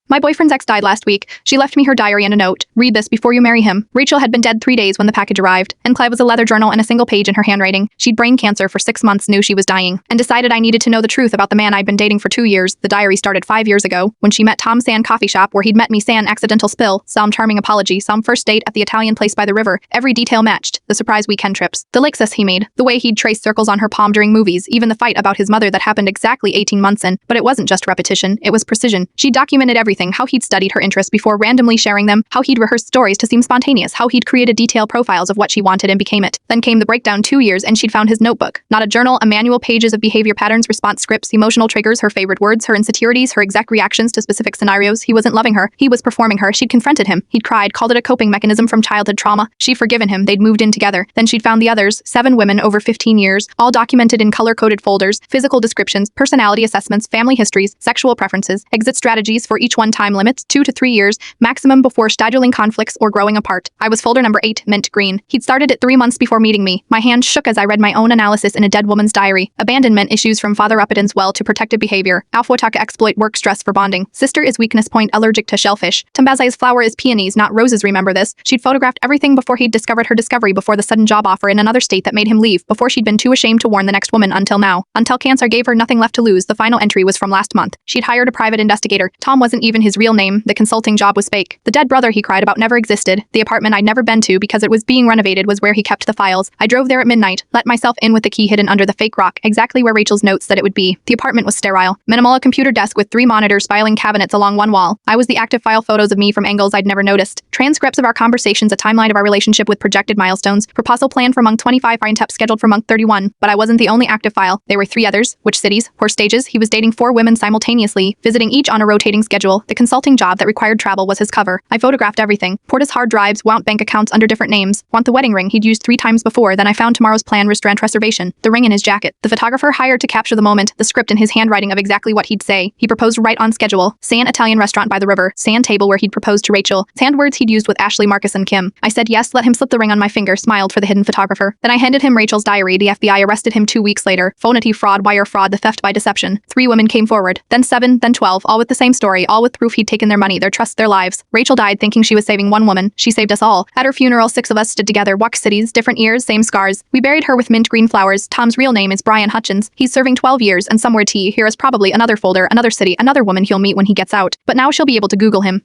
My boyfriend's ex died last week. She left me her diary and a note. Read this before you marry him. Rachel had been dead 3 days when the package arrived. Enclave was a leather journal and a single page in her handwriting. She'd brain cancer for 6 months, knew she was dying, and decided I needed to know the truth about the man I'd been dating for 2 years. The diary started 5 years ago, when she met Tom San coffee shop where he'd met me. San accidental spill, some charming apology, some first date at the Italian place by the river. Every detail matched. The surprise weekend trips. The Lexus he made. The way he'd trace circles on her palm during movies. Even the fight about his mother that happened exactly 18 months in. But it wasn't just repetition, it was precision. She documented everything, how he'd studied her interests before randomly sharing them, how he'd rehearsed stories to seem spontaneous, how he'd created detailed profiles of what she wanted and became it. Then came the breakdown. 2 years and she'd found his notebook. Not a journal, a manual, pages of behavior patterns, response scripts, emotional triggers, her favorite words, her insecurities, her exact reactions to specific scenarios. He wasn't loving her. He was performing her. She'd confronted him. He'd cried, called it a coping mechanism from childhood trauma. She'd forgiven him. They'd moved in together. Then she'd found the others, 7 women over 15 years, all documented in color-coded folders, physical descriptions, personality assessments, family histories, sexual preferences, exit strategies for each one, time limits, 2 to 3 years, maximum before scheduling conflicts or growing apart. I was folder number 8, mint green. He'd started it 3 months before meeting me. My hand shook as I read my own analysis in a dead woman's diary. Abandonment issues from father upidence well to protective behavior. Alpha-wataka exploit work stress for bonding. Sister is weakness point allergic to shellfish. Tambazai's flower is peonies, not roses, remember this. She'd photographed everything before he'd discovered her discovery, before the sudden job offer in another state that made him leave, before she'd been too ashamed to warn the next woman until now. Until cancer gave her nothing left to lose. The final entry was from last month. She'd hired a private investigator. Tom wasn't even his real name. The consulting job was fake. The dead brother he cried about never existed. The apartment I'd never been to because it was being renovated was where he kept the files. I drove there at midnight, let myself in with the key hidden under the fake rock, exactly where Rachel's notes said it would be. The apartment was sterile. Minimal, a computer desk with 3 monitors, filing cabinets along one wall. I was the active file, photos of me from angles I'd never noticed. Transcripts of our conversations, a timeline of our relationship with projected milestones. Proposal plan for month 25, Ryan scheduled for month 31. But I wasn't the only active file. There were 3 others. Which cities? Or stages? He was dating 4 women simultaneously, visiting each on a rotating schedule. The consulting job that required travel was his cover. I photographed everything. Poured his hard drives, want bank accounts under different names. Want the wedding ring he'd used 3 times before. Then I found tomorrow's plan restaurant reservation. The ring in his jacket. The photographer hired to capture the moment. The script in his handwriting of exactly what he'd say. He proposed right on schedule. San Italian restaurant by the river. San table where he'd proposed to Rachel. Sand words he'd used with Ashley, Marcus, and Kim. I said yes, let him slip the ring on my finger, smiled for the hidden photographer. Then I handed him Rachel's diary. The FBI arrested him 2 weeks later. Phonity fraud, wire fraud, the theft by deception. 3 women came forward. Then 7, then 12, all with the same story, all with proof he'd taken their money, their trust, their lives. Rachel died thinking she was saving 1 woman. She saved us all. At her funeral, 6 of us stood together, walked cities, different years, same scars. We buried her with mint green flowers. Tom's real name is Brian Hutchins. He's serving 12 years and somewhere T. Here is probably another folder, another city, another woman he'll meet when he gets out. But now she'll be able to Google him.